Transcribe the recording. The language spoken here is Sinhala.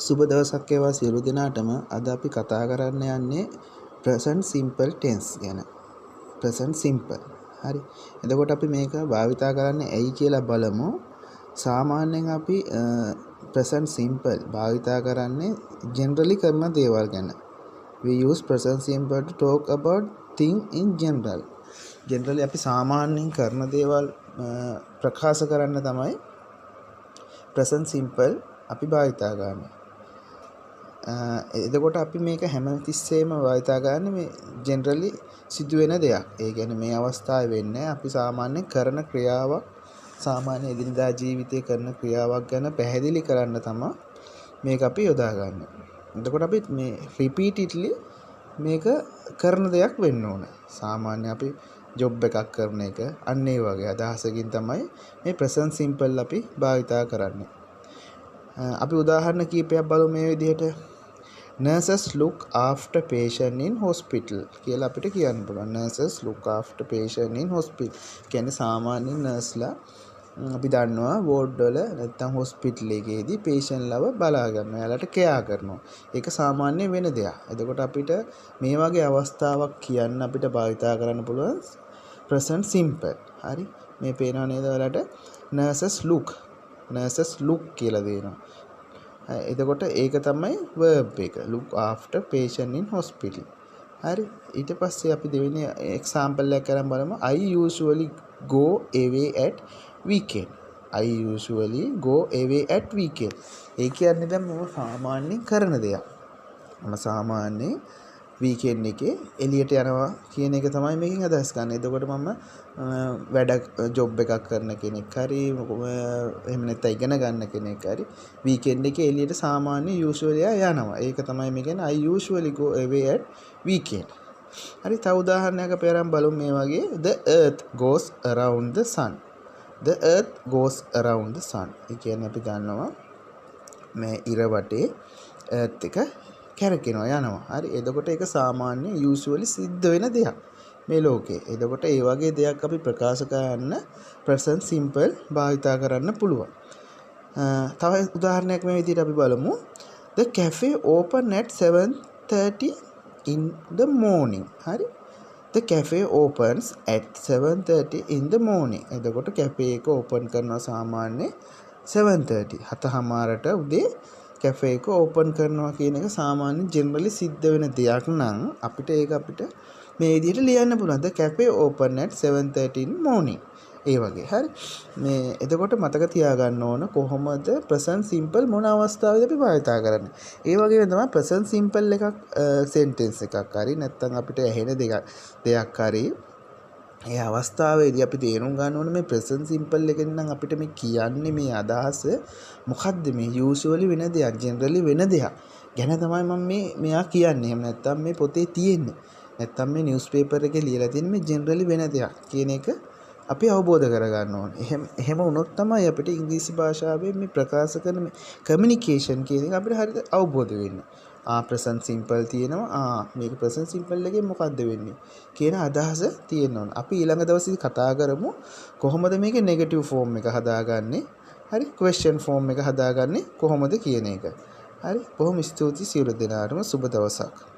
සුබ දවසක් වේවා සියලු දෙනාටම. අද අපි කතා කරන්න යන්නේ present simple tense ගැන. present simple. හරි. එතකොට අපි මේක භාවිතා කරන්නේ ඇයි කියලා බලමු. සාමාන්‍යයෙන් අපි present simple භාවිතා කරන්නේ generally කරන දේවල් ගැන. We use present simple to talk about things in general. generally අපි සාමාන්‍යයෙන් කරන දේවල් ප්‍රකාශ කරන්න තමයි present simple අපි භාවිතා කරන්නේ. එතකොට අපි මේක හැම තිස්සෙම භාවිතා කරන්නේ මේ ජෙනරලි සිදුවෙන දෙයක්. ඒ කියන්නේ මේ අවස්ථාවේ වෙන්නේ අපි සාමාන්‍ය කරන ක්‍රියාවක්, සාමාන්‍ය එදිනදා ජීවිතයේ කරන ක්‍රියාවක් ගැන පැහැදිලි කරන්න තමයි මේක අපි යොදාගන්නේ. එතකොට අපි මේ රිපීටඩ්ලි මේක කරන දෙයක් වෙන්න ඕන. සාමාන්‍ය අපි ජොබ් එකක් කරන එක අන්න ඒ වගේ අදහසකින් තමයි මේ ප්‍රසන්ට් සිම්පල් අපි භාවිතා කරන්නේ. අපි උදාහරණ කීපයක් බලමු මේ විදිහට. nurses look after patient in hospital කියලා අපිට කියන්න පුළුවන්. nurses look after patient in hospital කියන්නේ සාමාන්‍ය නර්ස්ලා අපි දන්නවා වෝඩ් වල නැත්නම් හොස්පිටල් එකේදී patient ලව බලා ගන්නවා. එයාලට කෙයා කරනවා. ඒක සාමාන්‍ය වෙන දෙයක්. එතකොට අපිට මේ වගේ අවස්ථාවක් කියන්න අපිට භාවිතා කරන්න පුළුවන් present simple. හරි. මේ පේනවා නේද ඔයාලට? nurses look කියලා දෙනවා. එතකොට ඒක තමයි verb එක. look after patient in hospital. හරි. ඊට පස්සේ අපි දෙවෙනි example එකක් කරන් බලමු. I usually go away at weekend. I usually go away at weekend. ඒ කියන්නේ දැන් මම සාමාන්‍යයෙන් කරන දෙයක්. මම සාමාන්‍යයෙන් weekend එකේ එළියට යනවා කියන එක තමයි මේකෙන් අදහස් ගන්න. එතකොට මම වැඩ ජොබ් එකක් කරන කෙනෙක් හරි එහෙම නැත්නම් ඉගෙන ගන්න කෙනෙක් හරි weekend එකේ එළියට සාමාන්‍ය usually යනවා. ඒක තමයි මේ කියන්නේ I usually go away at weekend. හරි. තව උදාහරණයක් අපි අරන් බලමු මේ වගේ. The earth goes around the sun. The earth goes around the sun. ඒ කියන්නේ අපි දන්නවා මේ ඉර වටේ earth එක කැරකෙනවා යනවා. හරි. එතකොට ඒක සාමාන්‍ය usually සිද්ධ වෙන දෙයක් මේ ලෝකේ. එතකොට ඒ වගේ දෙයක් අපි ප්‍රකාශ කරන්න present simple භාවිතා කරන්න පුළුවන්. තව උදාහරණයක් මේ විදිහට අපි බලමු. The cafe open at 7:30 in the morning. හරි. The cafe opens at 7:30 in the morning. එතකොට cafe එක open කරනවා සාමාන්‍ය 7:30 7:00ට උදේ කැෆේ එක ඕපන් කරනවා කියන එක සාමාන්‍ය ජෙනරලි සිද්ධ වෙන දෙයක් නම් අපිට ඒක මේ විදිහට ලියන්න පුළුවන්. The cafe open at 7:30 in morning. ඒ වගේ. හරි. මේ එතකොට මතක තියාගන්න ඕන කොහොමද present simple මොන අවස්ථාවේදී අපි භාවිතා කරන්නේ. ඒ වගේම තමයි present simple එකක් sentence එකක් හරි නැත්නම් අපිට ඇහෙන දෙයක් හරි ඒ අවස්ථාවේදී අපි තේරුම් ගන්න ඕනේ මේ present simple එකෙන් නම් අපිට මේ කියන්නේ මේ අදහස මොකද්ද මේ usually වෙන දෙයක් generally වෙන දෙයක් ගැන තමයි මම මෙයා කියන්නේ. එහෙම නැත්නම් මේ පොතේ තියෙන්නේ. නැත්නම් මේ newspaper එකේ ලියලා තියෙන මේ generally වෙන දෙයක් කියන එක අපි අවබෝධ කරගන්න ඕනේ. එහෙම වුණොත් තමයි අපිට ඉංග්‍රීසි භාෂාවෙන් මේ ප්‍රකාශ කරන මේ communication කියන එක අපිට හරියට අවබෝධ වෙන්නේ. present simple තියෙනවා. මේක present simple එකේ මොකද්ද වෙන්නේ කියන අදහස තියෙන්න ඕන. අපි ඊළඟ දවසේදී කතා කරමු කොහොමද මේකේ negative form එක හදාගන්නේ. හරි. question form එක හදාගන්නේ කොහොමද කියන එක. හරි. බොහොම ස්තුතියි සියලු දෙනාටම සුබ දවසක්.